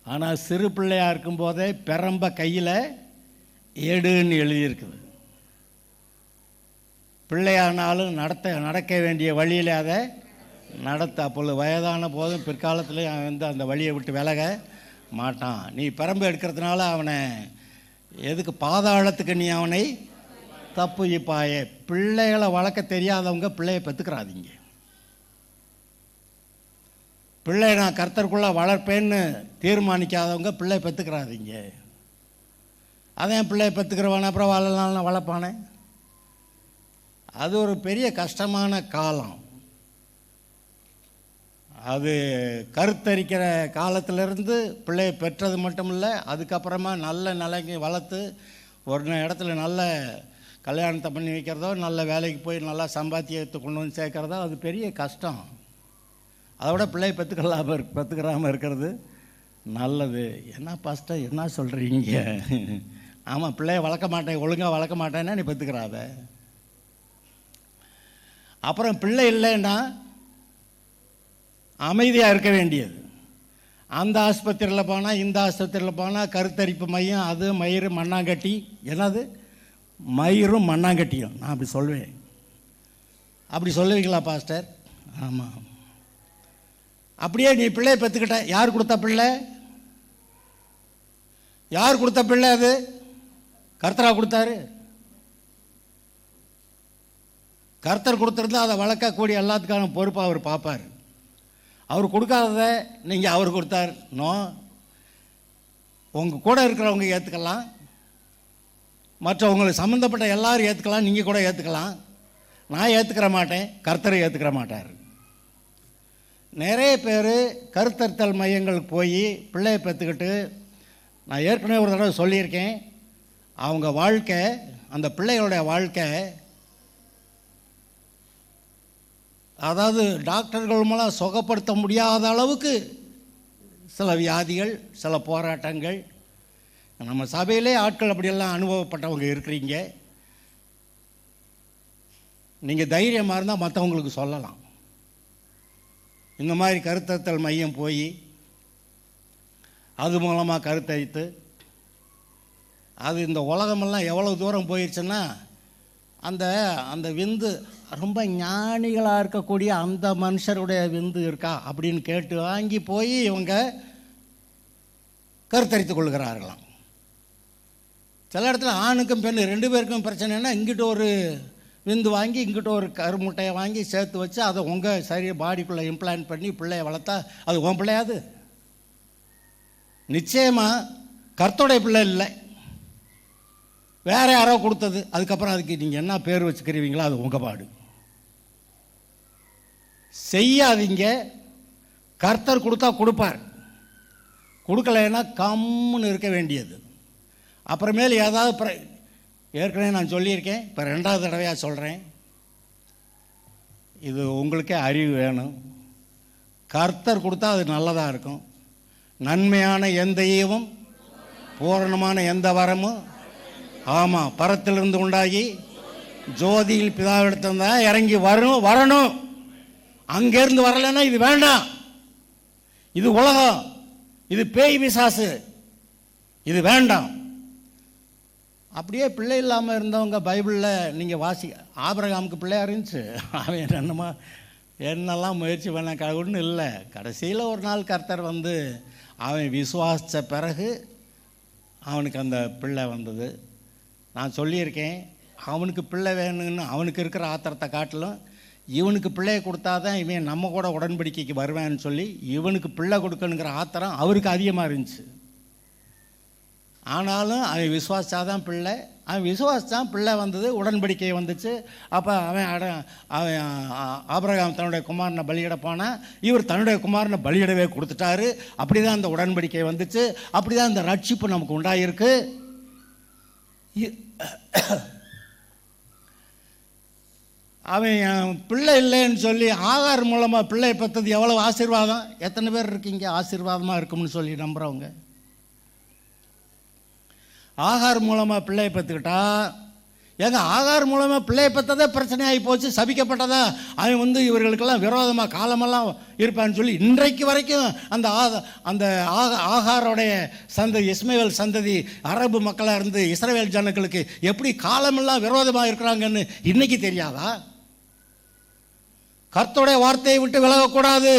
ஆனால் சிறு பிள்ளையாக இருக்கும்போதே பெரம்ப கையில் எடுன்னு எழுதியிருக்குது. பிள்ளையானாலும் நடக்க வேண்டிய வழியில் அதை நடத்த. அப்பொழுது வயதான போதும் பிற்காலத்தில் அவன் அந்த வழியை விட்டு விலக மாட்டான். நீ பெரம்பு எடுக்கிறதுனால அவனை எதுக்கு பாதாளத்துக்கு நீ அவனை தப்பு இப்பாயே. பிள்ளைகளை வளர்க்க தெரியாதவங்க பிள்ளையை பெற்றுக்கிறாதீங்க. பிள்ளை நான் கர்த்தருக்குள்ளே வளர்ப்பேன்னு தீர்மானிக்காதவங்க பிள்ளை பெற்றுக்கிறாதீங்க. அதான் பிள்ளையை பெற்றுக்கிறவன அப்புறம் வளரலாம் வளர்ப்பானே. அது ஒரு பெரிய கஷ்டமான காலம். அது கருத்தரிக்கிற காலத்திலிருந்து பிள்ளையை பெற்றது மட்டும் இல்லை, அதுக்கப்புறமா நல்ல நிலைக்கு வளர்த்து ஒரு இடத்துல நல்ல கல்யாணத்தை பண்ணி வைக்கிறதோ, நல்ல வேலைக்கு போய் நல்லா சம்பாத்தியத்தை கொண்டு வந்து சேர்க்குறதோ அது பெரிய கஷ்டம். அதை விட பிள்ளையை பெற்றுக்கிறாமல் இருக்கிறது நல்லது. என்ன பாஸ்டர் என்ன சொல்கிறீங்க? ஆமாம், பிள்ளையை வளர்க்க மாட்டேன், ஒழுங்காக வளர்க்க மாட்டேன்னா நீ பெற்றுக்கிறாத. அப்புறம் பிள்ளை இல்லைன்னா அமைதியாக இருக்க வேண்டியது. அந்த ஆஸ்பத்திரியில் போனால் இந்த ஆஸ்பத்திரியில் போனால் கருத்தரிப்பு மையம், அது மயிறு மண்ணாங்கட்டி, என்னது மயிரும் மண்ணாங்கட்டியும். நான் அப்படி சொல்லுவேன். அப்படி சொல்லுவீங்களா பாஸ்டர்? ஆமாம். அப்படியே நீ பிள்ளையை பெற்றுக்கிட்ட, யார் கொடுத்த பிள்ளை? யார் கொடுத்த பிள்ளை? அது கர்த்தரா கொடுத்தாரு. கர்த்தர் கொடுத்துருந்தா அதை வளர்க்கக்கூடிய எல்லாத்துக்கான பொறுப்பை அவர் பார்ப்பார். அவர் கொடுக்காதத நீங்கள் அவர் கொடுத்தார். நோ, உங்கள் கூட இருக்கிறவங்க ஏற்றுக்கலாம், மற்ற உங்களுக்கு சம்மந்தப்பட்ட எல்லாரும் ஏற்றுக்கலாம், நீங்கள் கூட ஏற்றுக்கலாம். நான் ஏற்றுக்கிற மாட்டேன், கர்த்தரை ஏற்றுக்கிற மாட்டார். நிறைய பேர் கருத்தரித்தல் மையங்களுக்கு போய் பிள்ளையை பெற்றுக்கிட்டு, நான் ஏற்கனவே ஒரு தடவை சொல்லியிருக்கேன், அவங்க வாழ்க்கை, அந்த பிள்ளைகளுடைய வாழ்க்கை, அதாவது டாக்டர்கள் மூலம் சுகப்படுத்த முடியாத அளவுக்கு சில வியாதிகள், சில போராட்டங்கள். நம்ம சபையிலே ஆட்கள் அப்படியெல்லாம் அனுபவப்பட்டவங்க இருக்கிறீங்க. நீங்கள் தைரியமாக இருந்தால் மற்றவங்களுக்கு சொல்லலாம். இந்த மாதிரி கருத்தத்தல் மையம் போய் அது மூலமாக கருத்தரித்து அது இந்த உலகமெல்லாம் எவ்வளோ தூரம் போயிடுச்சுன்னா அந்த அந்த விந்து ரொம்ப ஞானிகளாக இருக்கக்கூடிய அந்த மனுஷருடைய விந்து இருக்கா அப்படின்னு கேட்டு வாங்கி போய் இவங்க கருத்தரித்து கொள்கிறார்களாம். சில இடத்துல ஆணுக்கும் பெண்ணு 2 பேருக்கும் பிரச்சனைனா இங்கிட்ட ஒரு விந்து வாங்கி இங்கிட்ட ஒரு கருமுட்டையை வாங்கி சேர்த்து வச்சு அதை உங்கள் சரி பாடிக்குள்ளே இம்ப்ளான்ட் பண்ணி பிள்ளைய வளர்த்தா அது உன் பிள்ளையாது. நிச்சயமாக கர்த்தருடைய பிள்ளை இல்லை, வேறு யாரோ கொடுத்தது. அதுக்கப்புறம் அதுக்கு நீங்கள் என்ன பேர் வச்சுக்கிறீங்களோ அது உங்கள் பாடு. செய்யாதீங்க. கர்த்தர் கொடுத்தா கொடுப்பார், கொடுக்கலைன்னா கம்முன்னு இருக்க வேண்டியது. அப்புறமேல் ஏதாவது ஏற்கனவே நான் சொல்லியிருக்கேன், இப்போ 2வது தடவையாக சொல்கிறேன். இது உங்களுக்கே அறிவு வேணும். கர்த்தர் கொடுத்தா அது நல்லதாக இருக்கும். நன்மையான எந்த ஈவும் பூரணமான எந்த வரமும் ஆமாம் பரத்திலிருந்து உண்டாகி ஜோதியில் பிதாவிடத்தான் இறங்கி வரணும். அங்கேருந்து வரலைன்னா இது வேண்டாம், இது உலகம், இது பேய் பிசாசு, இது வேண்டாம். அப்படியே பிள்ளை இல்லாமல் இருந்தவங்க பைபிளில் நீங்கள் ஆபிரகாமுக்கு பிள்ளையா இருந்துச்சு. அவன் என்னெல்லாம் முயற்சி பண்ண ஒன்றும் இல்லை. கடைசியில் ஒரு நாள் கர்த்தர் வந்து அவன் விசுவாசித்த பிறகு அவனுக்கு அந்த பிள்ளை வந்தது. நான் சொல்லியிருக்கேன், அவனுக்கு பிள்ளை வேணும்னு அவனுக்கு இருக்கிற ஆத்திரத்தை காட்டிலும் இவனுக்கு பிள்ளையை கொடுத்தாதான் இவன் நம்ம கூட உடன்படிக்கைக்கு வருவேன்னு சொல்லி இவனுக்கு பிள்ளை கொடுக்கணுங்கிற ஆத்திரம் அவருக்கு அதிகமாக இருந்துச்சு. ஆனாலும் அவன் விசுவாசாதான் பிள்ளை, அவன் விசுவாசத்தான் பிள்ளை வந்தது, உடன்படிக்கை வந்துச்சு. அப்போ அவன் ஆபிரகாம் தன்னுடைய குமாரனை பலியிட போனான், இவர் தன்னுடைய குமாரனை பலியிடவே கொடுத்துட்டாரு. அப்படி தான் அந்த உடன்படிக்கை வந்துச்சு, அப்படி தான் இந்த ரட்சிப்பு நமக்கு உண்டாயிருக்கு. அவன் பிள்ளை இல்லைன்னு சொல்லி ஆகார் மூலமாக பிள்ளை பெற்றது எவ்வளோ ஆசீர்வாதம். எத்தனை பேர் இருக்கீங்க ஆசீர்வாதமாக இருக்கும்னு சொல்லி நம்புகிறவங்க? ஆகார் மூலமாக பிள்ளையை பெற்றுக்கிட்டா ஏங்க, ஆகார் மூலமாக பிள்ளையை பெற்றதே பிரச்சனை ஆகி போச்சு, சபிக்கப்பட்டதா. அவன் வந்து இவர்களுக்கெல்லாம் விரோதமாக காலமெல்லாம் இருப்பான்னு சொல்லி இன்றைக்கு வரைக்கும் அந்த ஆகாரோடைய சந்ததி இஸ்மவேல் சந்ததி அரபு மக்களாக இருந்து இஸ்ரவேல் ஜனங்களுக்கு எப்படி காலமெல்லாம் விரோதமாக இருக்கிறாங்கன்னு இன்னைக்கு தெரியாதா? கர்த்தருடைய வார்த்தையை விட்டு விலகக்கூடாது.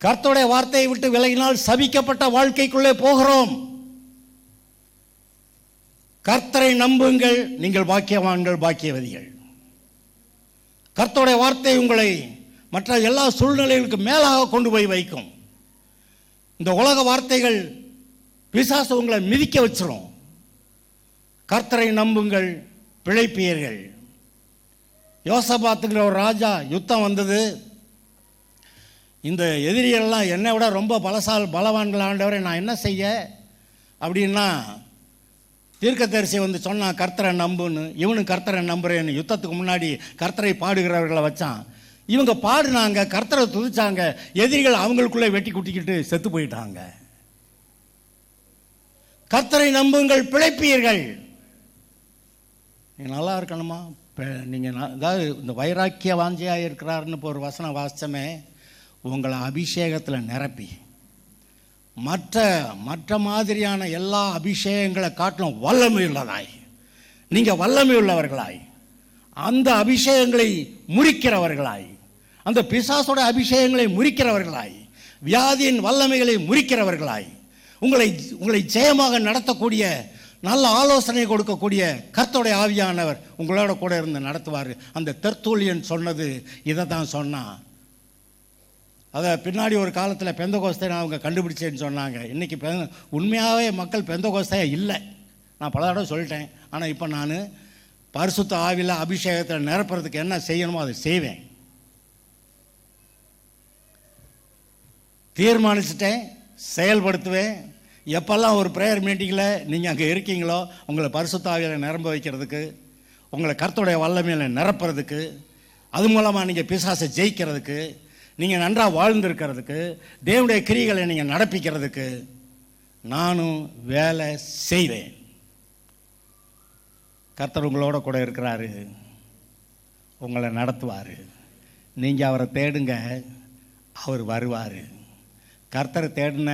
கர்த்தருடைய வார்த்தையை விட்டு விலகினால் சபிக்கப்பட்ட வாழ்க்கைக்குள்ளே போகிறோம். கர்த்தரை நம்புங்கள், நீங்கள் பாக்கியவான்கள், பாக்கியவதிகள். கர்த்தருடைய வார்த்தை உங்களை மற்ற எல்லா சூழ்நிலைகளுக்கு மேலாக கொண்டு போய் வைக்கும். இந்த உலக வார்த்தைகள் பிசாசு உங்களை மிதிக்க வச்சிரும். கர்த்தரை நம்புங்கள், பிழைப்பீர்கள். யோசபாத்துங்கிற ஒரு ராஜா, யுத்தம் வந்தது. இந்த எதிரியெல்லாம் என்னை விட ரொம்ப பலவான்கள் ஆண்டவரை நான் என்ன செய்ய அப்படின்னா, தீர்க்கதரிசி வந்து சொன்னான் கர்த்தரை நம்புன்னு. இவனு கர்த்தரை நம்புறேன்னு யுத்தத்துக்கு முன்னாடி கர்த்தரை பாடுகிறவர்களை வச்சான். இவங்க பாடுனாங்க, கர்த்தரை துதிச்சாங்க. எதிரிகள் அவங்களுக்குள்ளே வெட்டி குட்டிக்கிட்டு செத்து போயிட்டாங்க. கர்த்தரை நம்புங்கள், பிழைப்பீர்கள். நீங்கள் நல்லா இருக்கணுமா? நீங்கள் அதாவது இந்த வைராக்கிய வாஞ்சியாக இருக்கிறாருன்னு இப்போ ஒரு வசனம் வாசித்தமே, உங்களை அபிஷேகத்தில் நிரப்பி மற்ற மாதிரியான எல்லா அபிஷேகங்களை காட்டிலும் வல்லமை உள்ளதாய், நீங்கள் வல்லமை உள்ளவர்களாய், அந்த அபிஷேகங்களை முறிக்கிறவர்களாய், அந்த பிசாசோட அபிஷேகங்களை முறிக்கிறவர்களாய், வியாதியின் வல்லமைகளை முறிக்கிறவர்களாய், உங்களை ஜெயமாக நடத்தக்கூடிய நல்ல ஆலோசனை கொடுக்கக்கூடிய கர்த்தருடைய ஆவியானவர் உங்களோட கூட இருந்து நடத்துவார். அந்த தெர்த்தூலியன் சொன்னது இதை தான் சொன்னான். அதை பின்னாடி ஒரு காலத்தில் பெந்தகோஸ்தை அவங்க கண்டுபிடிச்சேன்னு சொன்னாங்க. இன்றைக்கி உண்மையாகவே மக்கள் பெந்தகோஸ்தையாக இல்லை, நான் பல தடவை சொல்லிட்டேன். ஆனால் இப்போ நான் பரிசுத்த ஆவியில் அபிஷேகத்தில் நிரப்புறதுக்கு என்ன செய்யணுமோ அதை செய்வேன். தீர்மானிச்சுட்டேன், செயல்படுத்துவேன். எப்பெல்லாம் ஒரு ப்ரேயர் மீட்டிங்கில் நீங்கள் அங்கே இருக்கீங்களோ, உங்களை பரிசுத்த ஆவியில் நிரம்ப வைக்கிறதுக்கு, உங்களை கர்த்தருடைய வல்லமையில் நிரப்புறதுக்கு, அது மூலமாக நீங்கள் பிசாசை ஜெயிக்கிறதுக்கு, நீங்கள் நன்றாக வாழ்ந்திருக்கிறதுக்கு, தேவனுடைய கிரிகளை நீங்கள் நடப்பிக்கிறதுக்கு நானும் வேலை செய்வேன். கர்த்தர் உங்களோட கூட இருக்கிறாரு. உங்களை நடத்துவார். நீங்கள் அவரை தேடுங்க, அவர் வருவார். கர்த்தரை தேடின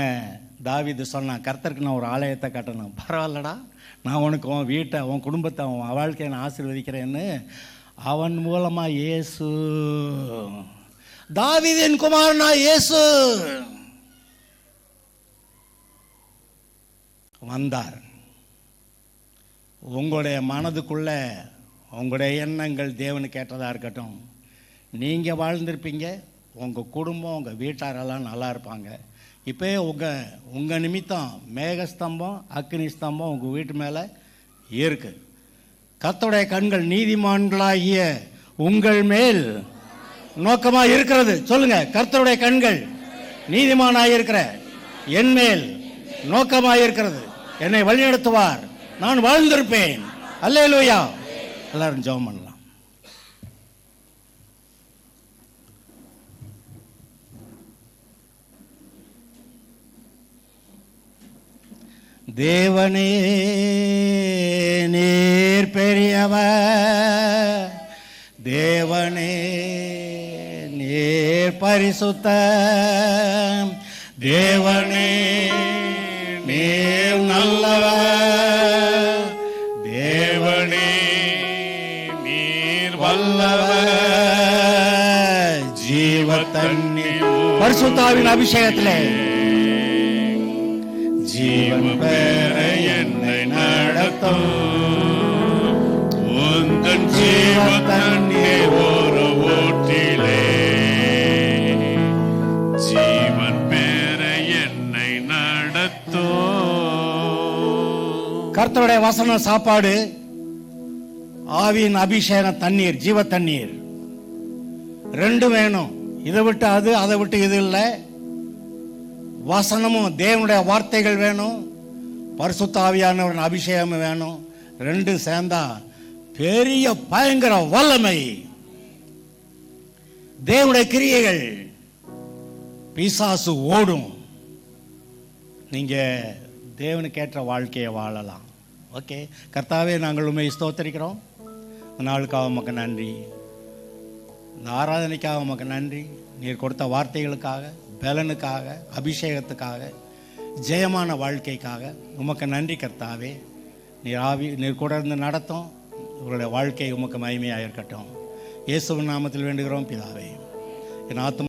தாவீது சொன்னான், கர்த்தருக்கு நான் ஒரு ஆலயத்தை கட்டணும். பரவாயில்லடா, நான் உனக்கு உன் வீட்டை, உன் குடும்பத்தை, உன் வாழ்க்கையை நான் ஆசீர்வதிக்கிறேன்னு அவன் மூலமாக இயேசு, தாவீதின் குமாரனா இயேசு வந்தார். உங்களுடைய மனதுக்குள்ள உங்களுடைய எண்ணங்கள் தேவனுக்கு ஏற்றதாக இருக்கட்டும். நீங்கள் வாழ்ந்திருப்பீங்க, உங்கள் குடும்பம், உங்கள் வீட்டாரெல்லாம் நல்லா இருப்பாங்க. இப்போ உங்கள் நிமித்தம் மேகஸ்தம்பம், அக்னி ஸ்தம்பம் உங்கள் வீட்டு மேலே இருக்கு. கர்த்தருடைய கண்கள் நீதிமான்களாகிய உங்கள் மேல் நோக்கமாக இருக்கிறது. சொல்லுங்க, கர்த்தருடைய கண்கள் நீதிமானாக இருக்கிற என் மேல் நோக்கமாக இருக்கிறது. என்னை வழிநடத்துவார், நான் வாழ்ந்திருப்பேன். அல்லேலூயா. எல்லாரும் ஜெபம் பண்ணலாம். தேவனே நீர் பெரியவர், தேவனே நீர் பரிசுத்த, தேவனே நீர் நல்லவர், தேவனே நீர் வல்லவர். ஜீவ தண்ணீர் பரிசுத்தாவின் அபிஷேகத்திலே ஜீவன் பெற என்னை நடத்தும். உந்தன் ஜீவ தண்ணீர் ஒரு ஊற்றிலே ஜீவன் பெற என்னை நடத்தும். கர்த்தருடைய வசன சாப்பாடு, ஆவியின் அபிஷேகம், தண்ணீர், ஜீவ தண்ணீர் ரெண்டும் வேணும். இதை விட்டு அது, அதை விட்டு இது இல்லை. வசனமும் தேவனுடைய வார்த்தைகள் வேணும், பரிசுத்த ஆவியானவரின் அபிஷேகம் வேணும். ரெண்டும் சேர்ந்தா பெரிய பயங்கர வல்லமை, தேவனுடைய கிரியைகள், பிசாசு ஓடும். நீங்க தேவனுக்கு ஏற்ற வாழ்க்கையை வாழலாம். ஓகே, கர்த்தாவே நாங்கள் உண்மை ஸ்தோத்திரிக்கிறோம். நாளுக்காக உமக்கு நன்றி, இந்த ஆராதனைக்காக உமக்கு நன்றி. நீர் கொடுத்த வார்த்தைகளுக்காக, பலனுக்காக, அபிஷேகத்துக்காக, ஜெயமான வாழ்க்கைக்காக உமக்கு நன்றி கர்த்தாவே. நீர் கூட இருந்து நடத்தும். உங்களுடைய வாழ்க்கை உமக்கு மகிமையாக இருக்கட்டும். இயேசுவின் நாமத்தில் வேண்டுகிறோம் பிதாவே. என் ஆத்மா